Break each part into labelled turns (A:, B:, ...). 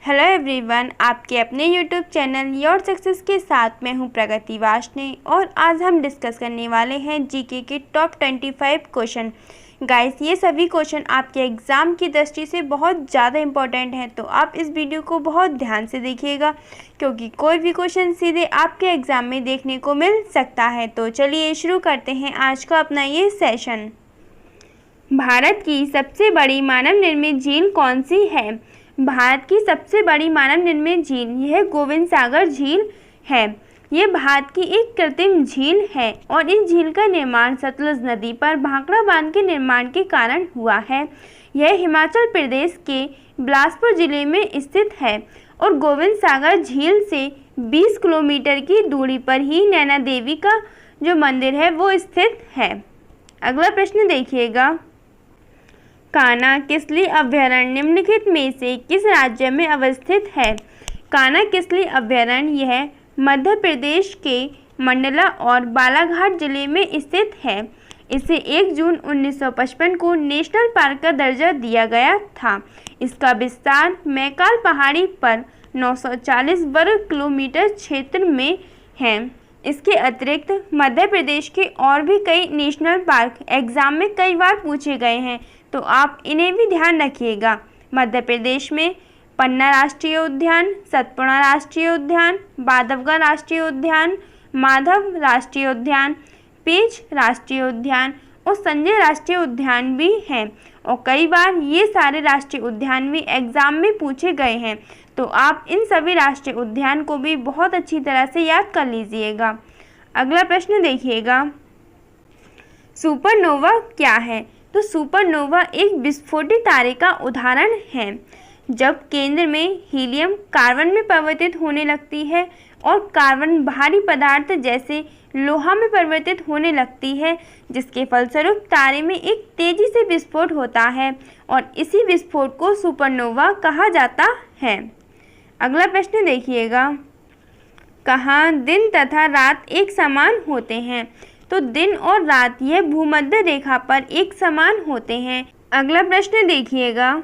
A: Hello everyone, आपके अपने YouTube channel your success के साथ मैं हूं प्रगति वाशने और आज हम डिस्कस करने वाले हैं जीके के टॉप 25 क्वेश्चन। गाइस, ये सभी क्वेश्चन आपके एग्ज़ाम की दृष्टि से बहुत ज़्यादा इंपॉर्टेंट हैं, तो आप इस वीडियो को बहुत ध्यान से देखिएगा क्योंकि कोई भी क्वेश्चन सीधे आपके एग्ज़ाम में देखने को मिल सकता है। तो चलिए शुरू करते हैं आज का अपना ये सेशन। भारत की सबसे बड़ी मानव निर्मित झील कौन सी है? भारत की सबसे बड़ी मानव निर्मित झील यह गोविंद सागर झील है। यह भारत की एक कृत्रिम झील है और इस झील का निर्माण सतलुज नदी पर भाखड़ा बांध के निर्माण के कारण हुआ है। यह हिमाचल प्रदेश के बिलासपुर जिले में स्थित है और गोविंद सागर झील से 20 किलोमीटर की दूरी पर ही नैना देवी का जो मंदिर है वो स्थित है। अगला प्रश्न देखिएगा, कान्हा किसली अभयारण्य निम्नलिखित में से किस राज्य में अवस्थित है? कान्हा किसली अभयारण्य यह मध्य प्रदेश के मंडला और बालाघाट जिले में स्थित है। इसे 1 जून 1955 को नेशनल पार्क का दर्जा दिया गया था। इसका विस्तार मैकाल पहाड़ी पर 940 वर्ग किलोमीटर क्षेत्र में है। इसके अतिरिक्त मध्य प्रदेश के और भी कई नेशनल पार्क एग्जाम में कई बार पूछे गए हैं, तो आप इन्हें भी ध्यान रखिएगा। मध्य प्रदेश में पन्ना राष्ट्रीय उद्यान, सतपुड़ा राष्ट्रीय उद्यान, बांधवगढ़ राष्ट्रीय उद्यान, माधव राष्ट्रीय उद्यान, पेंच राष्ट्रीय उद्यान और संजय राष्ट्रीय उद्यान भी हैं और कई बार ये सारे राष्ट्रीय उद्यान भी एग्जाम में पूछे गए हैं, तो आप इन सभी राष्ट्रीय उद्यान को भी बहुत अच्छी तरह से याद कर लीजिएगा। अगला प्रश्न देखिएगा, सुपरनोवा क्या है? तो सुपरनोवा एक विस्फोटित तारे का उदाहरण है। जब केंद्र में हीलियम कार्बन में परिवर्तित होने लगती है और कार्बन भारी पदार्थ जैसे लोहा में परिवर्तित होने लगती है, जिसके फलस्वरूप तारे में एक तेजी से विस्फोट होता है और इसी विस्फोट को सुपरनोवा कहा जाता है। अगला प्रश्न देखिएगा, कहाँ दिन तथा रात एक समान होते हैं? तो दिन और रात यह भूमध्य रेखा पर एक समान होते हैं। अगला प्रश्न देखिएगा,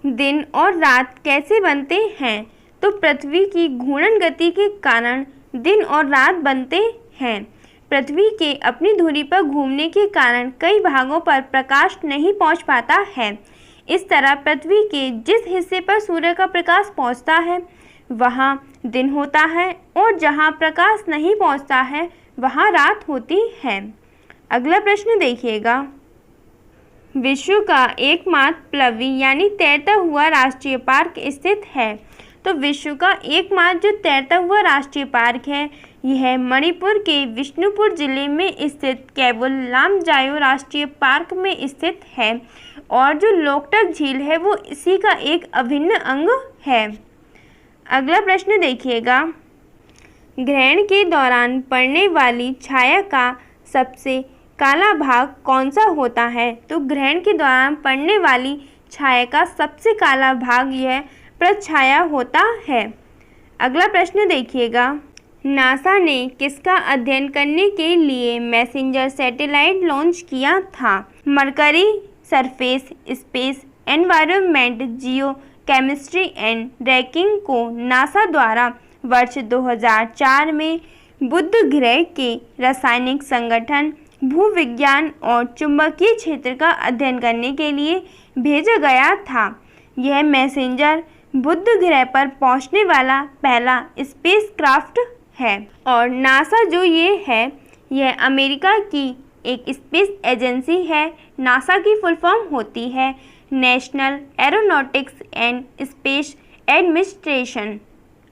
A: दिन और रात कैसे बनते हैं? तो पृथ्वी की घूर्णन गति के कारण दिन और रात बनते हैं। पृथ्वी के अपनी धुरी पर घूमने के कारण कई भागों पर प्रकाश नहीं पहुंच पाता है। इस तरह पृथ्वी के जिस हिस्से पर सूर्य का प्रकाश पहुंचता है वहां दिन होता है और जहां प्रकाश नहीं पहुंचता है वहां रात होती है। अगला प्रश्न देखिएगा, विश्व का एकमात्र प्लवी यानी तैरता हुआ राष्ट्रीय पार्क स्थित है। तो विश्व का एकमात्र जो तैरता हुआ राष्ट्रीय पार्क है यह मणिपुर के विष्णुपुर जिले में स्थित केवल लामजायो राष्ट्रीय पार्क में स्थित है और जो लोकटक झील है वो इसी का एक अभिन्न अंग है। अगला प्रश्न देखिएगा, ग्रहण के दौरान पड़ने वाली छाया का सबसे काला भाग कौन सा होता है? तो ग्रहण के दौरान पड़ने वाली छाया का सबसे काला भाग यह प्रच्छाया होता है। अगला प्रश्न देखिएगा, नासा ने किसका अध्ययन करने के लिए मैसेंजर सैटेलाइट लॉन्च किया था? Mercury surface space environment Jio chemistry and ranking को नासा द्वारा वर्ष 2004 में बुध ग्रह के रासायनिक संगठन, भूविज्ञान और चुंबकीय क्षेत्र का अध्ययन करने के लिए भेजा गया था। यह मैसेंजर बुध ग्रह पर पहुंचने वाला पहला स्पेसक्राफ्ट है और नासा जो ये है यह अमेरिका की एक स्पेस एजेंसी है। नासा की फुल फॉर्म होती है national aeronautics and space administration.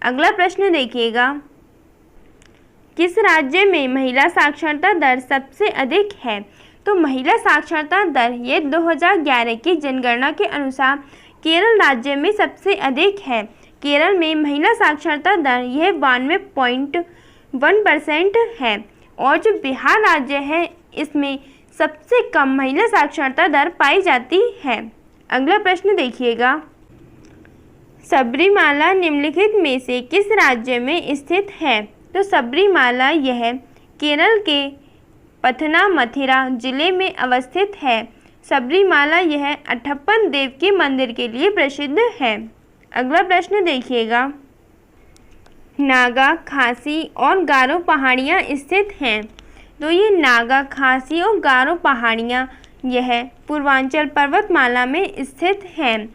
A: अगला प्रश्न देखिएगा, किस राज्य में महिला साक्षरता दर सबसे अधिक है? तो महिला साक्षरता दर ये 2011 की जनगणना के अनुसार केरल राज्य में सबसे अधिक है। केरल में महिला साक्षरता दर यह 92.1% है और जो बिहार राज्य है इसमें सबसे कम महिला साक्षरता दर पाई जाती है। अगला प्रश्न देखिएगा, सबरीमाला निम्नलिखित में से किस राज्य में स्थित है? तो सबरीमाला यह केरल के पथनामथिरा जिले में अवस्थित है। सबरीमाला यह 58 देव के मंदिर के लिए प्रसिद्ध है। अगला प्रश्न देखिएगा, नागा, खासी और गारो पहाड़ियाँ स्थित हैं। तो ये नागा, खासी और गारो पहाड़ियाँ यह पूर्वांचल पर्वतमाला में स्थित हैं।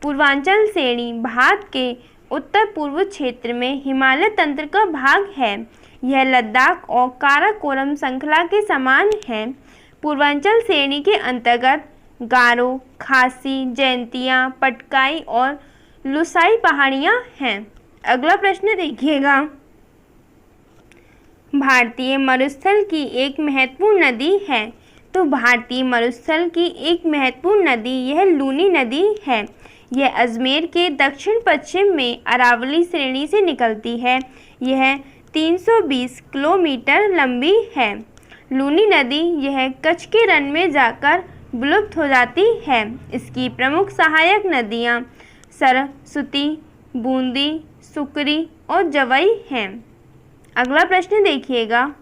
A: पूर्वांचल श्रेणी भारत के उत्तर पूर्व क्षेत्र में हिमालय तंत्र का भाग है। यह लद्दाख और काराकोरम श्रृंखला के समान है। पूर्वांचल श्रेणी के अंतर्गत गारो, खासी, जयंतिया, पटकाई और लुसाई पहाड़ियाँ हैं। अगला प्रश्न देखिएगा, भारतीय मरुस्थल की एक महत्वपूर्ण नदी है। तो भारतीय मरुस्थल की एक महत्वपूर्ण नदी यह लूनी नदी है। यह अजमेर के दक्षिण पश्चिम में अरावली श्रेणी से निकलती है। यह 320 किलोमीटर लंबी है। लूनी नदी यह कच्छ के रण में जाकर विलुप्त हो जाती है। इसकी प्रमुख सहायक नदियाँ सरस्वती, बूंदी, सुकरी और जवई हैं। अगला प्रश्न देखिएगा,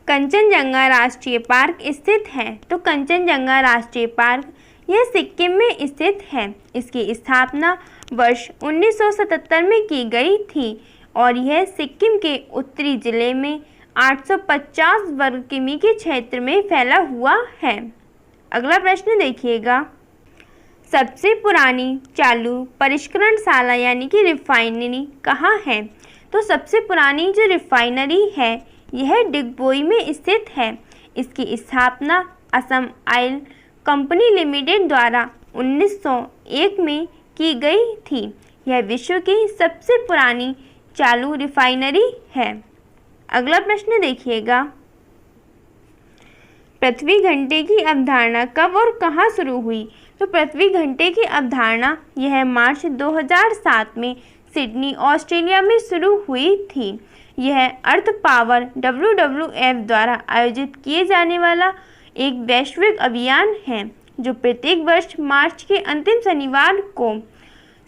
A: कंचनजंगा राष्ट्रीय पार्क स्थित है। तो कंचनजंगा राष्ट्रीय पार्क यह सिक्किम में स्थित है। इसकी स्थापना वर्ष 1977 में की गई थी और यह सिक्किम के उत्तरी जिले में 850 वर्ग किमी के क्षेत्र में फैला हुआ है। अगला प्रश्न देखिएगा, सबसे पुरानी चालू परिष्करणशाला यानी कि रिफाइनरी कहाँ है। तो सबसे पुरानी जो रिफाइनरी है यह डिगबोई में स्थित है। इसकी स्थापना असम ऑयल कंपनी लिमिटेड द्वारा 1901 में की गई थी। यह विश्व की सबसे पुरानी चालू रिफाइनरी है। अगला प्रश्न देखिएगा, पृथ्वी घंटे की अवधारणा कब और कहाँ शुरू हुई। तो पृथ्वी घंटे की अवधारणा यह मार्च 2007 में सिडनी, ऑस्ट्रेलिया में शुरू हुई थी। यह अर्थ पावर WWF द्वारा आयोजित किए जाने वाला एक वैश्विक अभियान है जो प्रत्येक वर्ष मार्च के अंतिम शनिवार को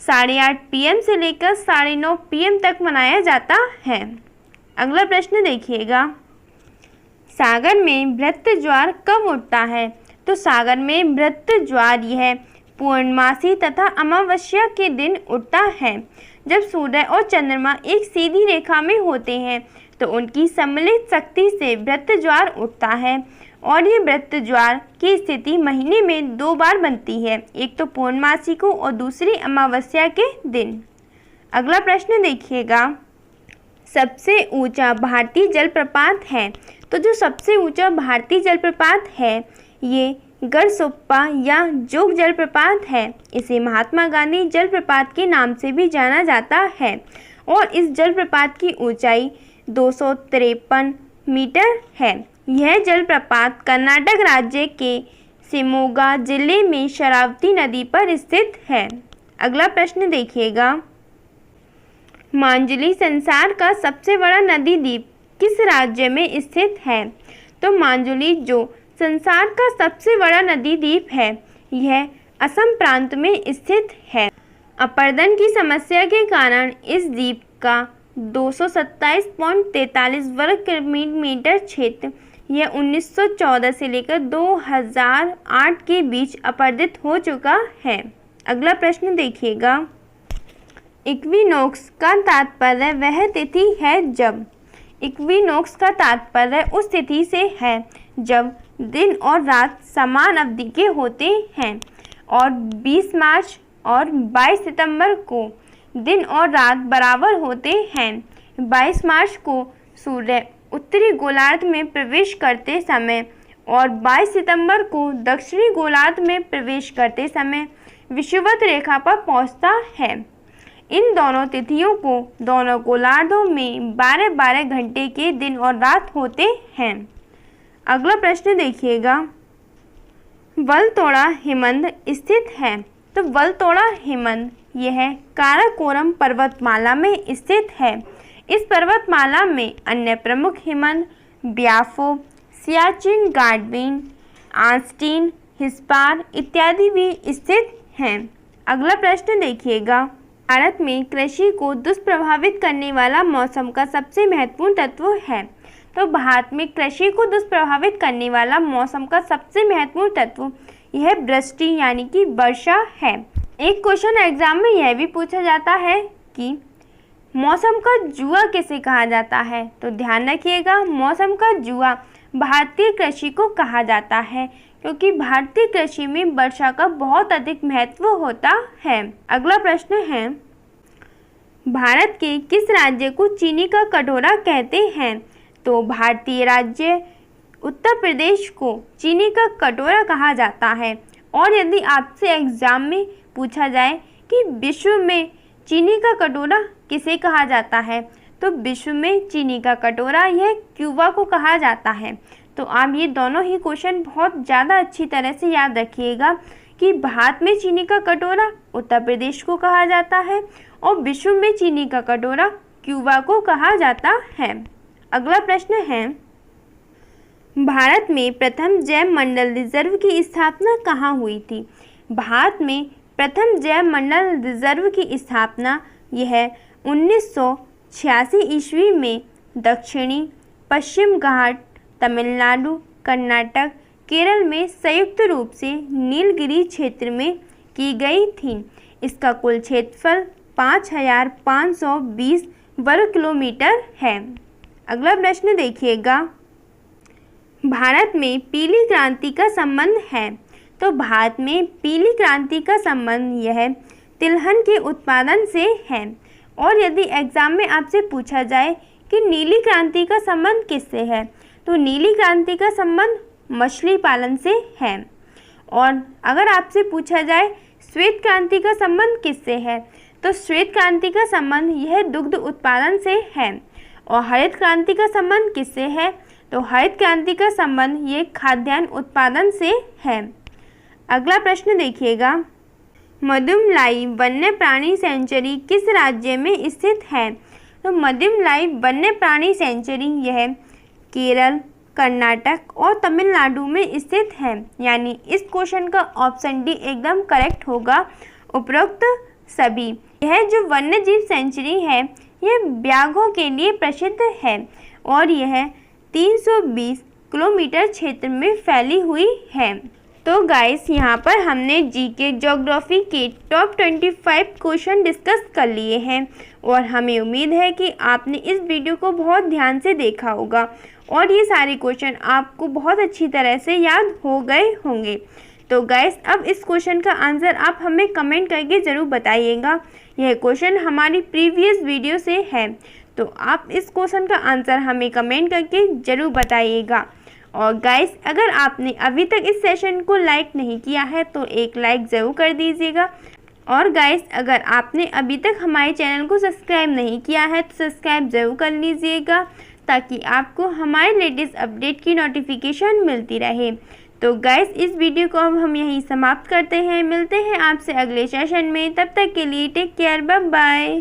A: 8:30 PM से लेकर 9:30 PM तक मनाया जाता है। अगला प्रश्न देखिएगा, सागर में वृत्त ज्वार कब उठता है। तो सागर में वृत्त ज्वार यह पूर्णमासी तथा अमावस्या के दिन उठता है। जब सूर्य और चंद्रमा एक सीधी रेखा में होते हैं तो उनकी सम्मिलित शक्ति से वृत्त ज्वार उठता है और ये वृत्त ज्वार की स्थिति महीने में 2 बार बनती है, एक तो पूर्णमासी को और दूसरी अमावस्या के दिन। अगला प्रश्न देखिएगा, सबसे ऊंचा भारतीय जलप्रपात है। तो जो सबसे ऊंचा भारतीय जलप्रपात है ये गढ़सोप्पा या जोग जलप्रपात है। इसे महात्मा गांधी जलप्रपात के नाम से भी जाना जाता है और इस जलप्रपात की ऊंचाई 253 मीटर है। यह जलप्रपात कर्नाटक राज्य के शिमोगा जिले में शरावती नदी पर स्थित है। अगला प्रश्न देखिएगा, मांजुली संसार का सबसे बड़ा नदी द्वीप किस राज्य में स्थित है। तो मांजुली जो संसार का सबसे बड़ा नदी द्वीप है यह असम प्रांत में स्थित है। अपर्दन की समस्या के कारण इस द्वीप का 227.43 वर्ग किलोमीटर क्षेत्र यह 1914 से लेकर 2008 के बीच अपरदित हो चुका है। अगला प्रश्न देखिएगा, इक्विनोक्स का तात्पर्य वह तिथि है जब। इक्विनोक्स का तात्पर्य उस तिथि से है जब दिन और रात समान अवधि के होते हैं और 20 मार्च और 22 सितंबर को दिन और रात बराबर होते हैं। 22 मार्च को सूर्य उत्तरी गोलार्ध में प्रवेश करते समय और 22 सितंबर को दक्षिणी गोलार्ध में प्रवेश करते समय विषुवत रेखा पर पहुंचता है। इन दोनों तिथियों को दोनों गोलार्धों में 12-12 घंटे के दिन और रात होते हैं। अगला प्रश्न देखिएगा, वलतोड़ा हिमनद स्थित है। तो वलतोड़ा हिमनद यह काराकोरम पर्वतमाला में स्थित है। इस पर्वतमाला में अन्य प्रमुख हिमनद ब्याफो, सियाचिन, गार्डविन, आंस्टीन, हिस्पार इत्यादि भी स्थित हैं। अगला प्रश्न देखिएगा, भारत में कृषि को दुष्प्रभावित करने वाला मौसम का सबसे महत्वपूर्ण तत्व है। तो भारत में कृषि को दुष्प्रभावित करने वाला मौसम का सबसे महत्वपूर्ण तत्व यह वृष्टि यानी कि वर्षा है। एक क्वेश्चन एग्जाम में यह भी पूछा जाता है कि मौसम का जुआ किसे कहा जाता है। तो ध्यान रखिएगा, मौसम का जुआ भारतीय कृषि को कहा जाता है, क्योंकि भारतीय कृषि में वर्षा का बहुत अधिक महत्व होता है। अगला प्रश्न है, भारत के किस राज्य को चीनी का कटोरा कहते हैं। तो भारतीय राज्य उत्तर प्रदेश को चीनी का कटोरा कहा जाता है। और यदि आपसे एग्जाम में पूछा जाए कि विश्व में चीनी का कटोरा किसे कहा जाता है, तो विश्व में चीनी का कटोरा यह क्यूबा को कहा जाता है। तो आप ये दोनों ही क्वेश्चन बहुत ज़्यादा अच्छी तरह से याद रखिएगा कि भारत में चीनी का कटोरा उत्तर प्रदेश को कहा जाता है और विश्व में चीनी का कटोरा क्यूबा को कहा जाता है। अगला प्रश्न है, भारत में प्रथम जैव मंडल रिजर्व की स्थापना कहाँ हुई थी। भारत में प्रथम जैव मंडल रिजर्व की स्थापना यह 1986 ईस्वी में दक्षिणी पश्चिम घाट तमिलनाडु, कर्नाटक, केरल में संयुक्त रूप से नीलगिरी क्षेत्र में की गई थी। इसका कुल क्षेत्रफल 5520 वर्ग किलोमीटर है। अगला प्रश्न देखिएगा, भारत में पीली क्रांति का संबंध है। तो भारत में पीली क्रांति का संबंध यह तिलहन के उत्पादन से है। और यदि एग्जाम में आपसे पूछा जाए कि नीली क्रांति का संबंध किससे है, तो नीली क्रांति का संबंध मछली पालन से है। और अगर आपसे पूछा जाए श्वेत क्रांति का संबंध किससे है, तो श्वेत क्रांति का संबंध यह दुग्ध उत्पादन से है। और हरित क्रांति का संबंध किससे है, तो हरित क्रांति का संबंध ये खाद्यान्न उत्पादन से है। अगला प्रश्न देखिएगा, मदुमलाई वन्य प्राणी सेंचुरी किस राज्य में स्थित है। तो मदुमलाई वन्य प्राणी सेंचुरी यह केरल, कर्नाटक और तमिलनाडु में स्थित है। यानी इस क्वेश्चन का ऑप्शन डी एकदम करेक्ट होगा, उपरोक्त सभी। यह जो वन्य जीव सेंचुरी है यह व्याघ्रों के लिए प्रसिद्ध है और यह 320 किलोमीटर क्षेत्र में फैली हुई है। तो गाइस, यहाँ पर हमने जीके ज्योग्राफी के टॉप 25 क्वेश्चन डिस्कस कर लिए हैं और हमें उम्मीद है कि आपने इस वीडियो को बहुत ध्यान से देखा होगा और ये सारे क्वेश्चन आपको बहुत अच्छी तरह से याद हो गए होंगे। तो गाइस, अब इस क्वेश्चन का आंसर आप हमें कमेंट करके ज़रूर बताइएगा। यह क्वेश्चन हमारी प्रीवियस वीडियो से है, तो आप इस क्वेश्चन का आंसर हमें कमेंट करके ज़रूर बताइएगा। और गाइस, अगर आपने अभी तक इस सेशन को लाइक नहीं किया है तो एक लाइक ज़रूर कर दीजिएगा। और गाइस, अगर आपने अभी तक हमारे चैनल को सब्सक्राइब नहीं किया है तो सब्सक्राइब ज़रूर कर लीजिएगा, ताकि आपको हमारे लेटेस्ट अपडेट की नोटिफिकेशन मिलती रहे। तो गाइस, इस वीडियो को अब हम यहीं समाप्त करते हैं। मिलते हैं आपसे अगले सेशन में, तब तक के लिए टेक केयर, बाय बाय।